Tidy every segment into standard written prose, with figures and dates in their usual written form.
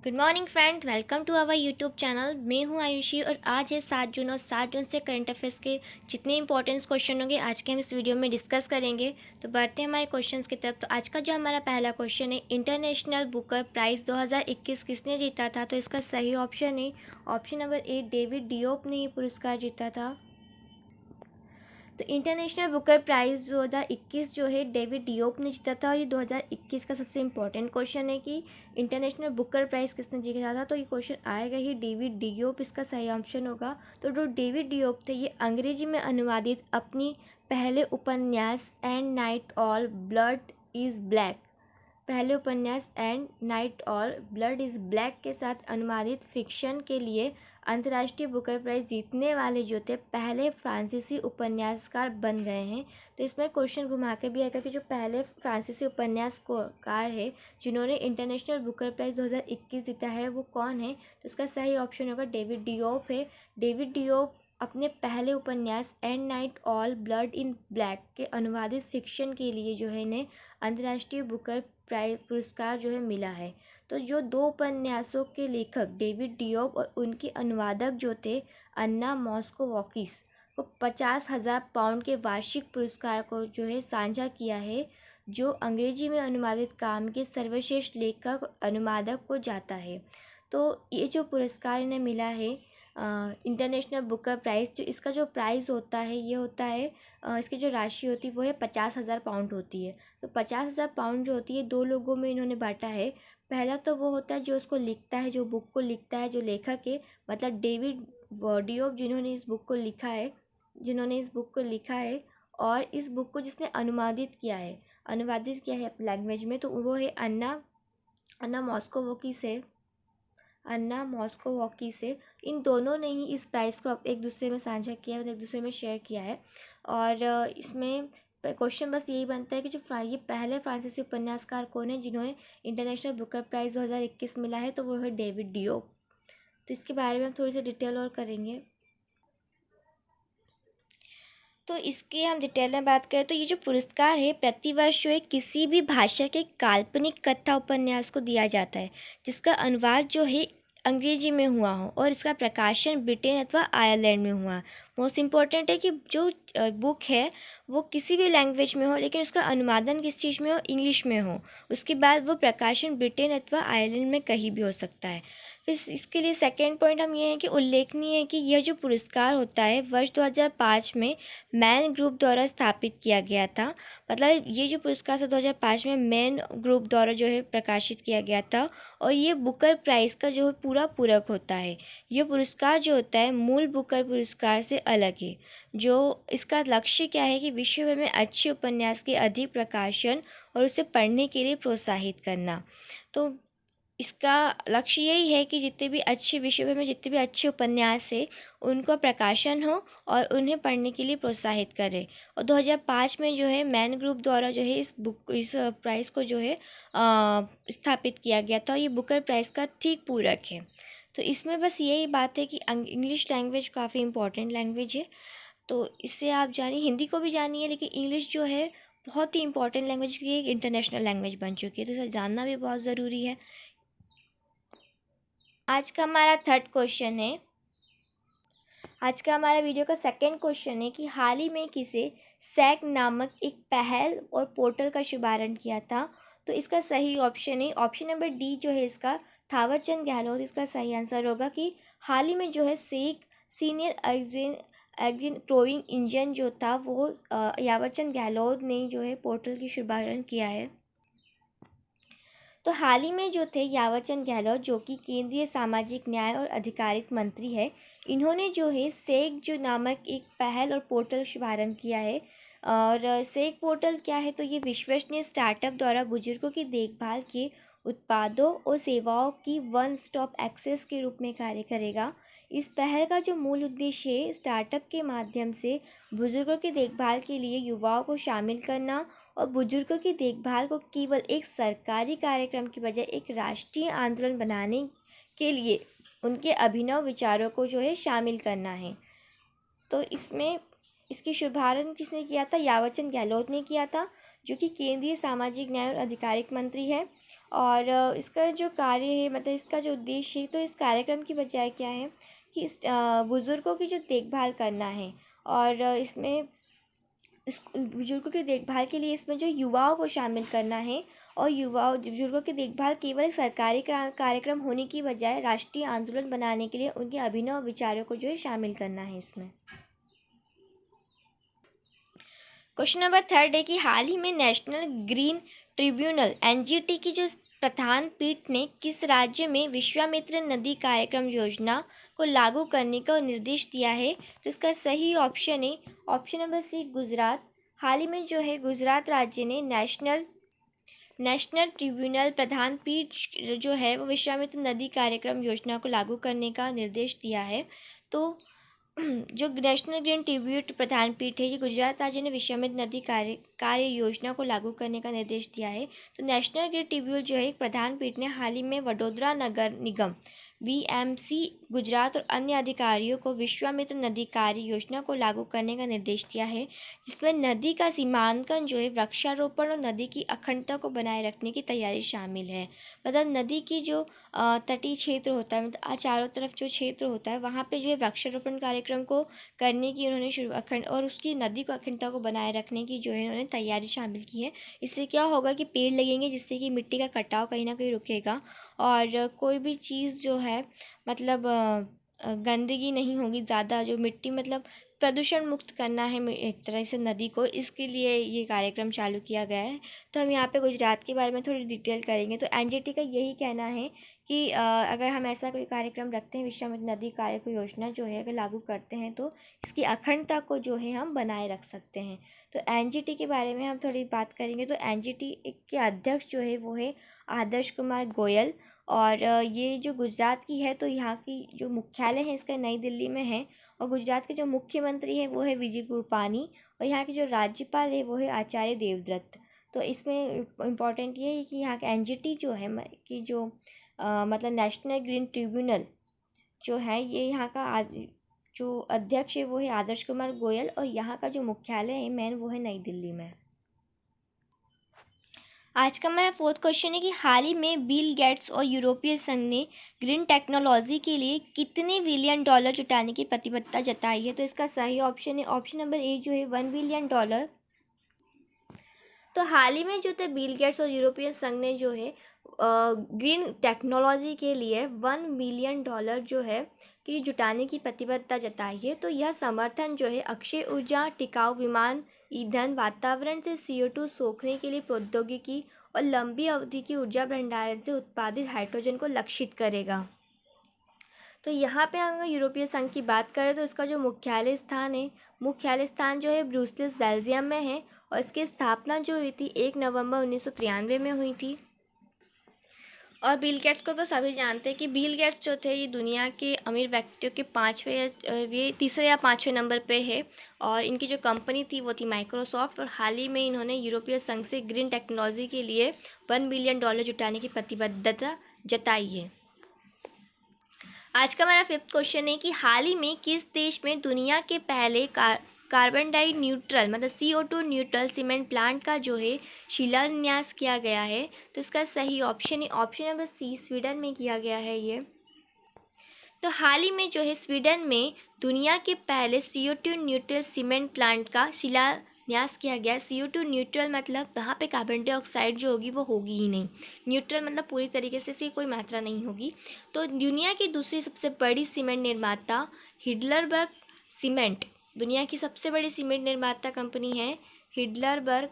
Good morning friends, welcome to our YouTube channel. मैं हूं आयुषी और आज है 7 जून और 7 जून से करंट अफेयर्स के जितने इंपॉर्टेंट क्वेश्चन होंगे आज के हम इस वीडियो में डिस्कस करेंगे। तो बढ़ते हैं हमारे क्वेश्चंस की तरफ। तो आज का जो हमारा पहला क्वेश्चन है, इंटरनेशनल बुकर प्राइज़ 2021 किसने जीता था? तो इसका सही ऑप्शन है option number A, David Diop ने ये पुरस्कार जीता था। तो इंटरनेशनल बुकर प्राइज़ 2021 जो है डेविड डियोप ने जीता था। और ये 2021 का सबसे इम्पोर्टेंट क्वेश्चन है कि इंटरनेशनल बुकर प्राइज़ किसने जीता था। तो ये क्वेश्चन आएगा ही डेविड डियोप, इसका सही ऑप्शन होगा। तो जो डेविड डियोप थे, ये अंग्रेजी में अनुवादित अपनी पहले उपन्यास and night all blood is black पहले उपन्यास and night all blood is black के साथ अनुवादित फिक्शन के लिए अंतर्राष्ट्रीय बुकर प्राइज़ जीतने वाले जो थे पहले फ्रांसीसी उपन्यासकार बन गए हैं। तो इसमें क्वेश्चन घुमा के भी आएगा कि जो पहले फ्रांसीसी उपन्यासकार है जिन्होंने इंटरनेशनल बुकर प्राइज़ 2021 जीता है वो कौन है? तो इसका सही ऑप्शन होगा डेविड डियोप है। डेविड डियोप अपने पहले उपन्यास and night all blood in black के अनुवादित फिक्शन के लिए जो है इन्हें अंतर्राष्ट्रीय बुकर प्राइज पुरस्कार जो है मिला है। तो जो दो उपन्यासों के लेखक डेविड डियोप और उनके अनुवादक जो थे अन्ना मॉस्कोवस्की को 50,000 पाउंड के वार्षिक पुरस्कार को जो है साझा किया है, जो अंग्रेजी में अनुवादित काम के सर्वश्रेष्ठ लेखक अनुवादक को जाता है। तो ये जो पुरस्कार इन्हें मिला है इंटरनेशनल बुकर प्राइज़, जो इसका जो प्राइज़ होता है ये होता है इसकी जो राशि होती है वो है 50,000 पाउंड होती है। तो 50,000 पाउंड जो होती है दो लोगों में इन्होंने बांटा है। पहला तो वो होता है जो उसको लिखता है, जो बुक को लिखता है, जो लेखक है, मतलब डेविड डियोप जिन्होंने इस बुक को लिखा है और इस बुक को जिसने अनुवादित किया है लैंग्वेज में, तो वो है अन्ना मॉस्कोवस्की से। इन दोनों ने ही इस प्राइज़ को एक दूसरे में साझा किया है, मतलब एक दूसरे में शेयर किया है। और इसमें क्वेश्चन बस यही बनता है कि ये पहले फ्रांसीसी उपन्यासकार कौन है जिन्होंने इंटरनेशनल बुकर प्राइज़ 2021 मिला है? तो वो है डेविड डियोप। तो इसके बारे में हम थोड़ी सी डिटेल और करेंगे। तो इसकी हम डिटेल में बात करें तो ये जो पुरस्कार है प्रतिवर्ष जो है किसी भी भाषा के काल्पनिक कथा उपन्यास को दिया जाता है जिसका अनुवाद जो है अंग्रेजी में हुआ हो और इसका प्रकाशन ब्रिटेन अथवा आयरलैंड में हुआ। मोस्ट इम्पॉर्टेंट है कि जो बुक है वो किसी भी लैंग्वेज में हो, लेकिन उसका अनुवादन किस चीज़ में हो? इंग्लिश में हो। उसके बाद वो प्रकाशन ब्रिटेन अथवा आयरलैंड में कहीं भी हो सकता है। इसके लिए सेकेंड पॉइंट हम ये हैं कि उल्लेखनीय है कि यह जो पुरस्कार होता है वर्ष 2005 में मैन ग्रुप द्वारा स्थापित किया गया था। मतलब ये जो पुरस्कार था 2005 में मैन ग्रुप द्वारा जो है प्रकाशित किया गया था। और ये बुकर प्राइज़ का जो है पूरा पूरक होता है। ये पुरस्कार जो होता है मूल बुकर पुरस्कार से अलग है। जो इसका लक्ष्य क्या है कि विश्व भर में अच्छे उपन्यास के अधिक प्रकाशन और उसे पढ़ने के लिए प्रोत्साहित करना। तो इसका लक्ष्य यही है कि विश्व भर में जितने भी अच्छे उपन्यास है उनका प्रकाशन हो और उन्हें पढ़ने के लिए प्रोत्साहित करें। और 2005 में जो है मैन ग्रुप द्वारा जो है इस प्राइज़ को जो है स्थापित किया गया था। और ये बुकर प्राइज़ का ठीक पूरक है। तो इसमें बस यही बात है कि इंग्लिश लैंग्वेज काफ़ी इंपॉर्टेंट लैंग्वेज है। तो इससे आप जानिए, हिंदी को भी जानिए, लेकिन इंग्लिश जो है बहुत ही इंपॉर्टेंट लैंग्वेज की एक इंटरनेशनल लैंग्वेज बन चुकी है, तो इसे जानना भी बहुत ज़रूरी है। आज का हमारा वीडियो का सेकंड क्वेश्चन है कि हाल ही में किसे सैग नामक एक पहल और पोर्टल का शुभारंभ किया था? तो इसका सही ऑप्शन है ऑप्शन नंबर डी जो है इसका थावरचंद गहलोत। इसका सही आंसर होगा कि हाल ही में जो है सेग सीनियर एग्जिन ट्रोइंग इंजन जो था वो यावरचंद गहलोत ने जो है पोर्टल की शुभारंभ किया है। तो हाल ही में जो थे यावरचंद गहलोत, जो कि केंद्रीय सामाजिक न्याय और अधिकारिता मंत्री है, इन्होंने जो है सेग जो नामक एक पहल और पोर्टल शुभारंभ किया है। और सेग पोर्टल क्या है? तो ये विश्वसनीय स्टार्टअप द्वारा बुजुर्गों की देखभाल के उत्पादों और सेवाओं की वन स्टॉप एक्सेस के रूप में कार्य करेगा। इस पहल का जो मूल उद्देश्य है स्टार्टअप के माध्यम से बुजुर्गों की देखभाल के लिए युवाओं को शामिल करना और बुजुर्गों की देखभाल को केवल एक सरकारी कार्यक्रम की बजाय एक राष्ट्रीय आंदोलन बनाने के लिए उनके अभिनव विचारों को जो है शामिल करना है। तो इसकी शुभारंभ किसने किया था? यावरचंद गहलोत ने किया था। जो कि केंद्रीय सामाजिक न्याय और अधिकारिक मंत्री है। और इसका जो कार्य है, मतलब इसका जो उद्देश्य है, तो इस कार्यक्रम की बजाय क्या है कि बुज़ुर्गों की जो देखभाल करना है। और इसमें इस बुजुर्गों की देखभाल के लिए इसमें जो युवाओं को शामिल करना है। और बुजुर्गों की देखभाल केवल एक सरकारी कार्यक्रम होने की बजाय राष्ट्रीय आंदोलन बनाने के लिए उनके अभिनव विचारों को जो है शामिल करना है इसमें। क्वेश्चन नंबर 3 है कि हाल ही में नेशनल ग्रीन ट्रिब्यूनल एनजीटी की जो प्रधान पीठ ने किस राज्य में विश्वामित्र नदी कार्यक्रम योजना को लागू करने का निर्देश दिया है। तो इसका सही ऑप्शन है ऑप्शन नंबर सी, गुजरात। हाल ही में जो है गुजरात राज्य ने नेशनल ट्रिब्यूनल प्रधान पीठ जो है वो विश्वामित्र नदी कार्यक्रम योजना को लागू करने का निर्देश दिया है। तो जो नेशनल ग्रीन ट्रिब्यूट प्रधान पीठ है, ये गुजरात राज्य ने विश्वामित्र नदी कार्य योजना को लागू करने का निर्देश दिया है। तो नेशनल ग्रीन ट्रिब्यूट जो है एक प्रधान पीठ ने हाल ही में वडोदरा नगर निगम VMC गुजरात और अन्य अधिकारियों को विश्वामित्र नदी कार्य योजना को लागू करने का निर्देश दिया है, जिसमें नदी का सीमांकन जो है वृक्षारोपण और नदी की अखंडता को बनाए रखने की तैयारी शामिल है। मतलब नदी की जो तटीय क्षेत्र होता है, मतलब चारों तरफ जो क्षेत्र होता है, वहाँ पे जो है वृक्षारोपण कार्यक्रम को करने की उन्होंने अखंड और उसकी नदी को अखंडता को बनाए रखने की जो है उन्होंने तैयारी शामिल की है। इससे क्या होगा कि पेड़ लगेंगे, जिससे कि मिट्टी का कटाव कहीं ना कहीं रुकेगा और कोई भी चीज़ जो है मतलब गंदगी नहीं होगी ज़्यादा। जो मिट्टी मतलब प्रदूषण मुक्त करना है एक तरह से नदी को, इसके लिए ये कार्यक्रम चालू किया गया है। तो हम यहाँ पे गुजरात के बारे में थोड़ी डिटेल करेंगे। तो एनजीटी का यही कहना है कि अगर हम ऐसा कोई कार्यक्रम रखते हैं, विश्वामित्र नदी कार्य को योजना जो है अगर लागू करते हैं, तो इसकी अखंडता को जो है हम बनाए रख सकते हैं। तो एनजीटी के बारे में हम थोड़ी बात करेंगे। तो एनजीटी के अध्यक्ष जो है वो है आदर्श कुमार गोयल। और ये जो गुजरात की है, तो यहाँ की जो मुख्यालय है इसका नई दिल्ली में है। और गुजरात के जो मुख्यमंत्री हैं वो है विजय रूपानी। और यहाँ के जो राज्यपाल है वो है आचार्य देवव्रत। तो इसमें इम्पॉर्टेंट ये है कि यहाँ का एनजीटी जो है कि जो मतलब नेशनल ग्रीन ट्रिब्यूनल जो है, ये यहाँ का जो अध्यक्ष है वो है आदर्श कुमार गोयल। और यहाँ का जो मुख्यालय है मेन वो है नई दिल्ली में। आज का मेरा 4th क्वेश्चन है कि हाल ही में बिल गेट्स और यूरोपीय संघ ने ग्रीन टेक्नोलॉजी के लिए कितने बिलियन डॉलर जुटाने की प्रतिबद्धता जताई है। तो इसका सही ऑप्शन है ऑप्शन नंबर ए जो है $1 बिलियन। तो हाल ही में जो थे बिल गेट्स और यूरोपीय संघ ने जो है ग्रीन टेक्नोलॉजी के लिए $1 बिलियन जो है कि जुटाने की प्रतिबद्धता जताई है। तो यह समर्थन जो है अक्षय ऊर्जा, टिकाऊ विमान ईंधन, वातावरण से CO2 सोखने के लिए प्रौद्योगिकी और लंबी अवधि की ऊर्जा भंडारण से उत्पादित हाइड्रोजन को लक्षित करेगा। तो यहाँ पे अगर यूरोपीय संघ की बात करें तो इसका जो मुख्यालय स्थान जो है ब्रुसेल्स बेल्जियम में है। और इसकी स्थापना जो हुई थी 1 नवंबर 1993 में हुई थी। और बिल गेट्स को तो सभी जानते हैं कि बिल गेट्स जो थे ये दुनिया के अमीर व्यक्तियों के ये तीसरे या पाँचवें नंबर पे है। और इनकी जो कंपनी थी वो थी माइक्रोसॉफ्ट। और हाल ही में इन्होंने यूरोपीय संघ से ग्रीन टेक्नोलॉजी के लिए $1 बिलियन जुटाने की प्रतिबद्धता जताई है। आज का मेरा 5th क्वेश्चन है कि हाल ही में किस देश में दुनिया के पहले कार्बन डाई न्यूट्रल मतलब CO2 न्यूट्रल सीमेंट प्लांट का जो है शिलान्यास किया गया है। तो इसका सही ऑप्शन है ऑप्शन नंबर सी, स्वीडन में किया गया है ये। तो हाल ही में जो है स्वीडन में दुनिया के पहले CO2 न्यूट्रल सीमेंट प्लांट का शिलान्यास किया गया। CO2 न्यूट्रल मतलब वहाँ पे कार्बन डाइऑक्साइड जो होगी वो होगी ही नहीं। न्यूट्रल मतलब पूरी तरीके से इसकी कोई मात्रा नहीं होगी। तो दुनिया की दूसरी सबसे बड़ी सीमेंट निर्माता हिडलबर्ग सीमेंट, दुनिया की सबसे बड़ी सीमेंट निर्माता कंपनी है हिडलबर्ग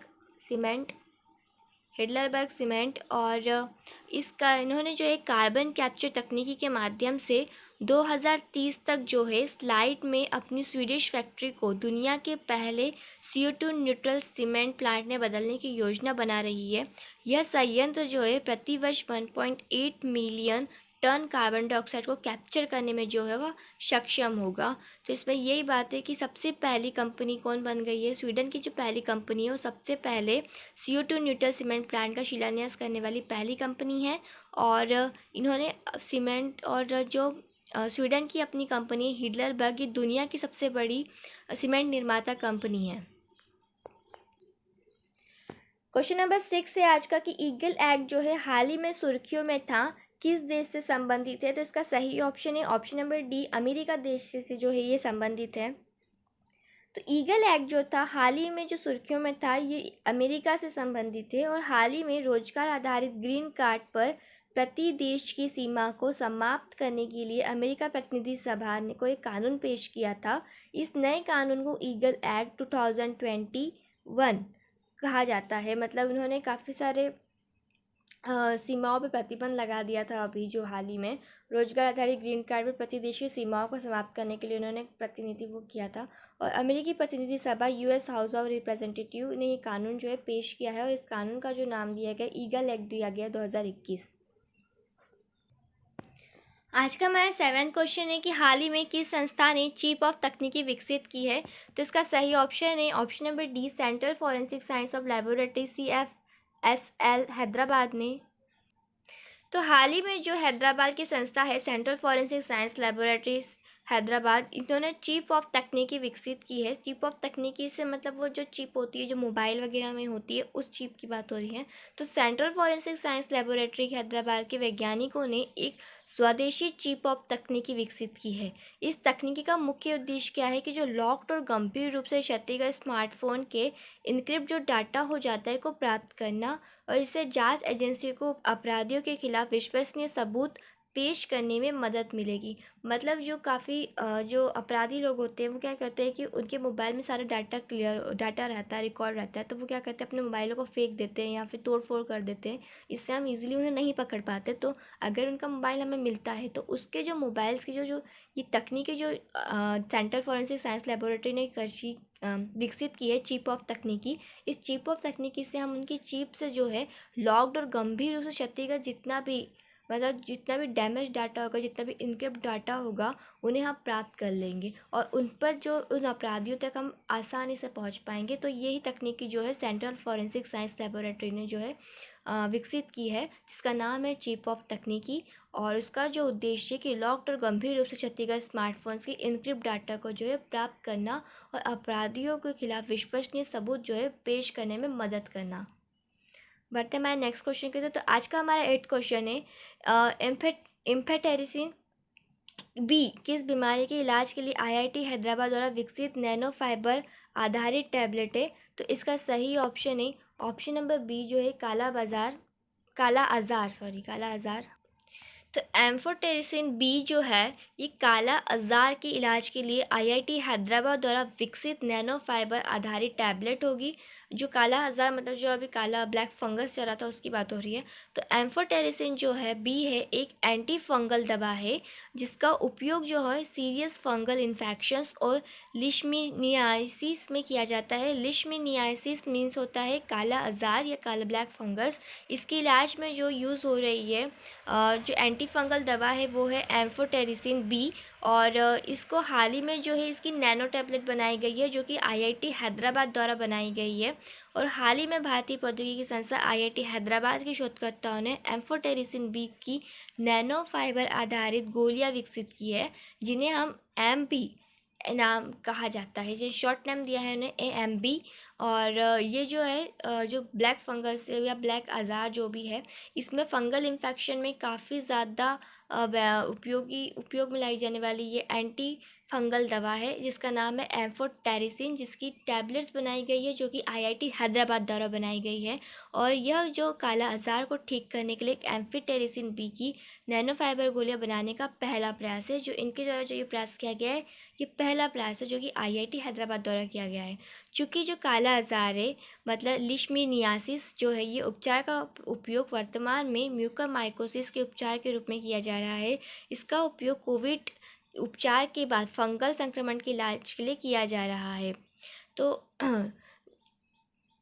सीमेंट। और इसका इन्होंने जो है कार्बन कैप्चर तकनीकी के माध्यम से 2030 तक जो है स्लाइड में अपनी स्वीडिश फैक्ट्री को दुनिया के पहले CO2 न्यूट्रल सीमेंट प्लांट में बदलने की योजना बना रही है। यह संयंत्र जो है प्रति वर्ष 1.8 मिलियन टन कार्बन डाइऑक्साइड को कैप्चर करने में जो है वह सक्षम होगा। तो इसमें यही बात है कि सबसे पहली कंपनी कौन बन गई है, स्वीडन की जो पहली कंपनी है वो सबसे पहले CO2 न्यूट्रल सीमेंट प्लांट का शिलान्यास करने वाली पहली कंपनी है। और इन्होंने सीमेंट और जो स्वीडन की अपनी कंपनी हिडलबर्ग, ये दुनिया की सबसे बड़ी सीमेंट निर्माता कंपनी है। क्वेश्चन नंबर 6 है आज का कि ईगल एक्ट जो है हाल ही में सुर्खियों में था, किस देश से संबंधित है? तो इसका सही ऑप्शन है ऑप्शन नंबर डी, अमेरिका देश से जो है ये संबंधित है। तो ईगल एक्ट जो था हाल ही में जो सुर्खियों में था, ये अमेरिका से संबंधित है और हाल ही में रोजगार आधारित ग्रीन कार्ड पर प्रति देश की सीमा को समाप्त करने के लिए अमेरिका प्रतिनिधि सभा ने को एक कानून पेश किया था। इस नए कानून को ईगल एक्ट 2021 कहा जाता है। मतलब उन्होंने काफ़ी सारे सीमाओं पर प्रतिबंध लगा दिया था। अभी जो हाल ही में रोजगार आधारित ग्रीन कार्ड पर प्रति देश की सीमाओं को समाप्त करने के लिए उन्होंने प्रतिनिधित्व किया था और अमेरिकी प्रतिनिधि सभा यूएस हाउस ऑफ रिप्रेजेंटेटिव ने ये कानून जो है पेश किया है और इस कानून का जो नाम दिया गया ईगल एक्ट दिया गया 2021। आज का हमारा 7वां क्वेश्चन है कि हाल ही में किस संस्था ने चिप ऑफ तकनीकी विकसित की है? तो इसका सही ऑप्शन है option number D, central forensic science of laboratory CFSL Hyderabad ने। तो हाल ही में जो हैदराबाद की संस्था है central forensic science laboratories Hyderabad, इन्होंने चिप ऑफ तकनीकी विकसित की है। चिप ऑफ तकनीकी से मतलब वो जो चिप होती है जो मोबाइल वगैरह में होती है, उस चिप की बात हो रही है। तो central forensic science laboratory Hyderabad के वैज्ञानिकों ने एक स्वदेशी चिप ऑफ तकनीकी विकसित की है। इस तकनीकी का मुख्य उद्देश्य क्या है कि जो लॉक्ड और गंभीर रूप से क्षतिग्रस्त स्मार्टफोन के इनक्रिप्ट जो डाटा हो जाता है को प्राप्त करना और इससे जांच एजेंसी को अपराधियों के खिलाफ विश्वसनीय सबूत पेश करने में मदद मिलेगी। मतलब जो काफ़ी जो अपराधी लोग होते हैं वो क्या करते हैं कि उनके मोबाइल में सारा डाटा रहता है, रिकॉर्ड रहता है, तो वो क्या करते हैं अपने मोबाइलों को फेंक देते हैं या फिर तोड़ फोड़ कर देते हैं। इससे हम इजीली उन्हें नहीं पकड़ पाते। तो अगर उनका मोबाइल हमें मिलता है तो उसके जो मोबाइल्स की जो जो ये तकनीकी जो सेंट्रल फॉरेंसिक साइंस लेबोरेटरी ने विकसित की है चिप ऑफ तकनीकी, इस चिप ऑफ तकनीकी से हम उनकी चिप से जो है लॉक्ड और गंभीर रूप से क्षतिग्रस्त जितना भी डैमेज डाटा होगा, जितना भी इनक्रिप्ट डाटा होगा, उन्हें हम प्राप्त कर लेंगे और उन पर जो उन अपराधियों तक हम आसानी से पहुंच पाएंगे। तो यही तकनीकी जो है सेंट्रल फॉरेंसिक साइंस लेबोरेटरी ने जो है विकसित की है, जिसका नाम है चिप ऑफ तकनीकी और उसका जो उद्देश्य है कि लॉक्ड और गंभीर रूप से क्षतिग्रस्त स्मार्टफोन्स की इनक्रिप्ट डाटा को जो है प्राप्त करना और अपराधियों के खिलाफ विश्वसनीय सबूत जो है पेश करने में मदद करना। बढ़ते हैं हमारे नेक्स्ट क्वेश्चन के तो आज का हमारा 8 क्वेश्चन है एम्फेटेरिसिन बी किस बीमारी के इलाज के लिए IIT हैदराबाद द्वारा विकसित नैनो फाइबर आधारित टैबलेट है? तो इसका सही ऑप्शन है ऑप्शन नंबर बी जो है काला आजार। तो एम्फोटेरिसिन बी जो है ये काला अज़ार के इलाज के लिए IIT हैदराबाद द्वारा विकसित नैनो फाइबर आधारित टैबलेट होगी। जो काला अज़ार मतलब जो अभी काला ब्लैक फंगस चल रहा था उसकी बात हो रही है। तो एम्फोटेरिसिन जो है बी है एक एंटी फंगल दवा है जिसका उपयोग जो है सीरियस फंगल इन्फेक्शंस और लिशमीनियासिस में किया जाता है। लिशमीनियासिस मीन्स होता है काला अज़ार या काला ब्लैक फंगस। इसके इलाज में जो यूज़ हो रही है जो एंटी फंगल दवा है वो है एम्फोटेरिसिन बी और इसको हाल ही में जो है इसकी नैनो टैबलेट बनाई गई है जो कि IIT हैदराबाद द्वारा बनाई गई है और हाल ही में भारतीय प्रौद्योगिकी संस्थान IIT हैदराबाद के शोधकर्ताओं ने एम्फोटेरिसिन बी की नैनो फाइबर आधारित गोलियां विकसित की है जिन्हें हम MP नाम कहा जाता है। जो शॉर्ट नेम दिया है उन्हें AMB और ये जो है जो ब्लैक फंगस या ब्लैक आज़ार जो भी है इसमें फंगल इन्फेक्शन में काफ़ी ज़्यादा उपयोग में लाई जाने वाली ये एंटी फंगल दवा है जिसका नाम है एम्फोटेरिसिन, जिसकी टैबलेट्स बनाई गई है जो कि IIT हैदराबाद द्वारा बनाई गई है और यह जो काला आज़ार को ठीक करने के लिए एम्फोटेरिसिन बी की नैनो फाइबर गोलियां बनाने का पहला प्रयास है। जो इनके द्वारा जो ये प्रयास किया गया है ये पहला प्रयास है जो कि IIT हैदराबाद द्वारा किया गया है। चूँकि जो काला आज़ार है मतलब लिशमीनियासिस जो है ये उपचार का उपयोग वर्तमान में म्यूकरमाइकोसिस के उपचार के रूप में किया जा रहा है। इसका उपयोग कोविड उपचार के बाद फंगल संक्रमण के इलाज के लिए किया जा रहा है। तो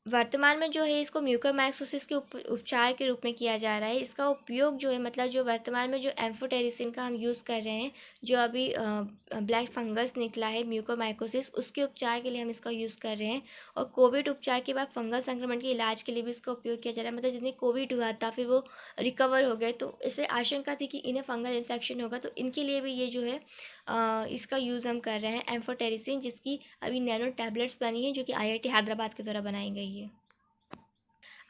वर्तमान में जो है इसको म्यूकरमाइकोसिस के उपचार के रूप में किया जा रहा है। इसका उपयोग जो है मतलब जो वर्तमान में जो एम्फोटेरिसिन का हम यूज़ कर रहे हैं जो अभी ब्लैक फंगस निकला है म्यूकरमाइकोसिस उसके उपचार के लिए हम इसका यूज़ कर रहे हैं और कोविड उपचार के बाद फंगल संक्रमण के इलाज के लिए भी इसका उपयोग किया जा रहा है। मतलब जिन्हें कोविड हुआ था फिर वो रिकवर हो गए तो इसे आशंका थी कि इन्हें फंगल इन्फेक्शन होगा तो इनके लिए भी ये जो है इसका यूज़ हम कर रहे हैं एम्फोटेरिसिन जिसकी अभी नैनो टैबलेट्स बनी है जो कि IIT हैदराबाद के द्वारा बनाई गई है।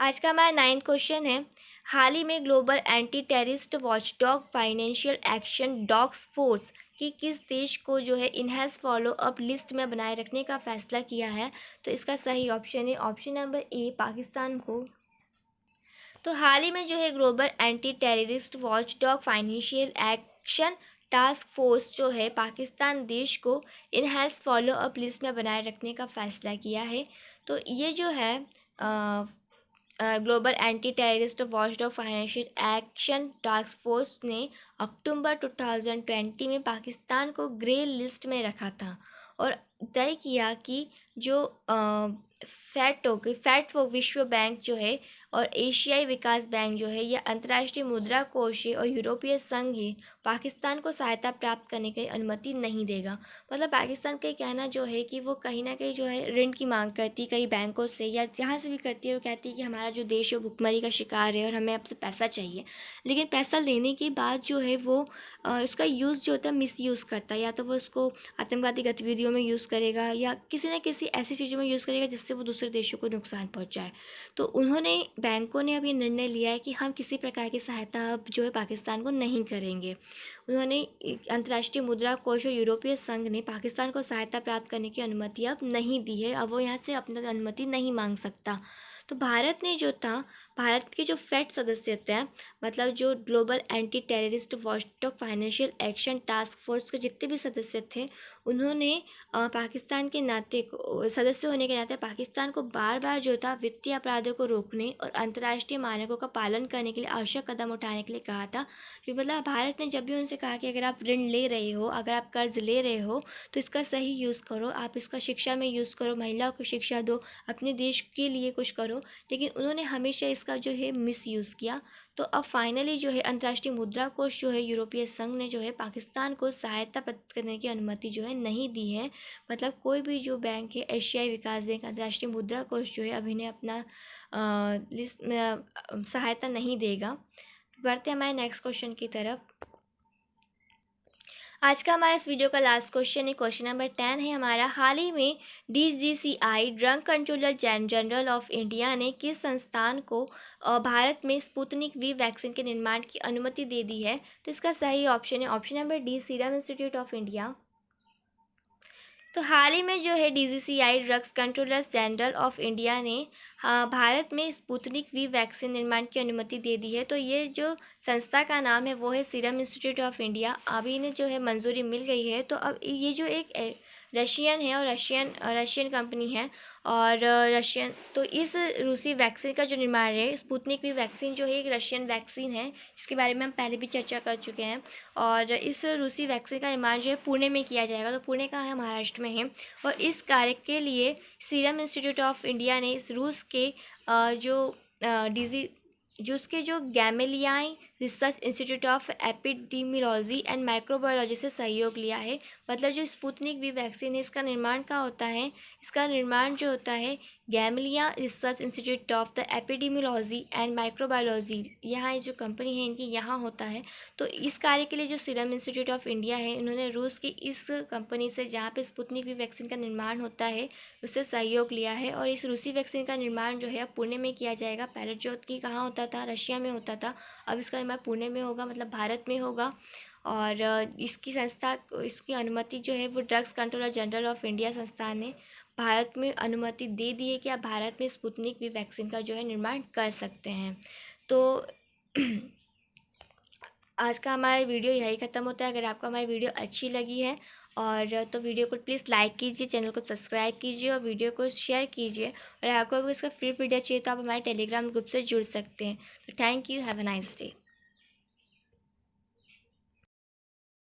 आज का हमारा 9th क्वेश्चन है, हाल ही में global anti terrorist watchdog financial action task force कि किस देश को जो है इनहेंस फॉलो अप लिस्ट में बनाए रखने का फैसला किया है। तो इसका सही ऑप्शन है ऑप्शन नंबर ए, पाकिस्तान को। तो हाल ही में जो है global anti terrorist watchdog financial action task force जो है पाकिस्तान देश को इनहेंस फॉलो अप लिस्ट में बनाए रखने का फैसला किया है। तो ये जो है global anti terrorist watchdog financial action task force ने अक्टूबर 2020 में पाकिस्तान को ग्रे लिस्ट में रखा था और तय किया कि जो फैट विश्व बैंक जो है और एशियाई विकास बैंक जो है या अंतर्राष्ट्रीय मुद्रा कोष और यूरोपीय संघ ही पाकिस्तान को सहायता प्राप्त करने की अनुमति नहीं देगा। मतलब पाकिस्तान का कहना जो है कि वो कहीं ना कहीं जो है ऋण की मांग करती है कई बैंकों से या जहाँ से भी करती है, वो कहती है कि हमारा जो देश है भुखमरी का शिकार है और हमें आपसे पैसा चाहिए। लेकिन पैसा लेने के बाद जो है वो उसका यूज़ जो होता है मिस यूज़ करता है, या तो वो उसको आतंकवादी गतिविधियों में यूज़ करेगा या किसी न किसी ऐसी चीज़ों में यूज़ करेगा जिससे वो दूसरे देशों को नुकसान पहुंचाए। तो उन्होंने बैंकों ने अब ये निर्णय लिया है कि हम किसी प्रकार की सहायता अब जो है पाकिस्तान को नहीं करेंगे। उन्होंने अंतर्राष्ट्रीय मुद्रा कोष और यूरोपीय संघ ने पाकिस्तान को सहायता प्राप्त करने की अनुमति अब नहीं दी है। अब वो यहाँ से अपनी अनुमति नहीं मांग सकता। तो भारत ने जो था, भारत के जो फैट सदस्य थे, मतलब जो global anti terrorist watchdog financial action task force के जितने भी सदस्य थे, उन्होंने पाकिस्तान के नाते सदस्य होने के नाते पाकिस्तान को बार बार जो था वित्तीय अपराधों को रोकने और अंतर्राष्ट्रीय मानकों का पालन करने के लिए आवश्यक कदम उठाने के लिए कहा था। कि मतलब भारत ने जब भी उनसे कहा कि अगर आप ऋण ले रहे हो, अगर आप कर्ज ले रहे हो तो इसका सही यूज़ करो, आप इसका शिक्षा में यूज़ करो, महिलाओं को शिक्षा दो, अपने देश के लिए कुछ करो। लेकिन उन्होंने हमेशा इसका जो है मिस यूज़ किया। तो अब फाइनली जो है अंतर्राष्ट्रीय मुद्रा कोष जो है यूरोपीय संघ ने जो है पाकिस्तान को सहायता प्रदान करने की अनुमति जो है नहीं दी है। मतलब कोई भी जो बैंक है, एशियाई विकास बैंक, अंतर्राष्ट्रीय मुद्रा कोष जो है अभी ने अपना लिस्ट में सहायता नहीं देगा। बढ़ते हमारे नेक्स्ट क्वेश्चन की तरफ। आज का हमारा इस वीडियो का लास्ट क्वेश्चन है, क्वेश्चन नंबर 10 है हमारा, हाल ही में DGCI drug controller general of India ने किस संस्थान को भारत में स्पुतनिक वी वैक्सीन के निर्माण की अनुमति दे दी है। तो इसका सही ऑप्शन है option number D, serum institute of India. तो हाल ही में जो है DGCI drugs controller general of India ने भारत में स्पुतनिक वी वैक्सीन निर्माण की अनुमति दे दी है। तो ये जो संस्था का नाम है वो है सीरम इंस्टीट्यूट ऑफ इंडिया। अभी इन्हें जो है मंजूरी मिल गई है। तो अब ये जो एक रशियन है और रशियन कंपनी है और रशियन, तो इस रूसी वैक्सीन का जो निर्माण है स्पुतनिक वी वैक्सीन जो है एक रशियन वैक्सीन है। इसके बारे में हम पहले भी चर्चा कर चुके हैं। और इस रूसी वैक्सीन का निर्माण जो है पुणे में किया जाएगा। तो पुणे का है, महाराष्ट्र में है। और इस कार्य के लिए सीरम इंस्टीट्यूट ऑफ इंडिया ने इस रूस के उसके जो Gamaleya research institute of epidemiology and microbiology से सहयोग लिया है। मतलब जो स्पुतनिक वी वैक्सीन है इसका निर्माण का होता है, इसका निर्माण जो होता है Gamaleya research institute of the epidemiology and microbiology, यहाँ जो कंपनी है इनकी यहाँ होता है। तो इस कार्य के लिए जो सीरम इंस्टीट्यूट ऑफ इंडिया है, इन्होंने रूस की इस कंपनी से जहाँ पे स्पुतनिक वी वैक्सीन का निर्माण होता है उससे सहयोग लिया है। और इस रूसी वैक्सीन का निर्माण जो है अब पुणे में किया जाएगा। पहले जो कि कहाँ होता था, रशिया में होता था, अब इसका निर्माण पुणे में होगा, मतलब भारत में होगा। और इसकी अनुमति जो है वो drugs controller general of India संस्थान ने भारत में अनुमति दे दी है कि आप भारत में स्पुतनिक वी वैक्सीन का जो है निर्माण कर सकते हैं। तो आज का हमारा वीडियो यही ख़त्म होता है। अगर आपको हमारी वीडियो अच्छी लगी है और तो वीडियो को प्लीज़ लाइक कीजिए, चैनल को सब्सक्राइब कीजिए और वीडियो को शेयर कीजिए। और आपको अगर इसका फ्री वीडियो चाहिए तो आप हमारे टेलीग्राम ग्रुप से जुड़ सकते हैं। तो thank you, have a nice day.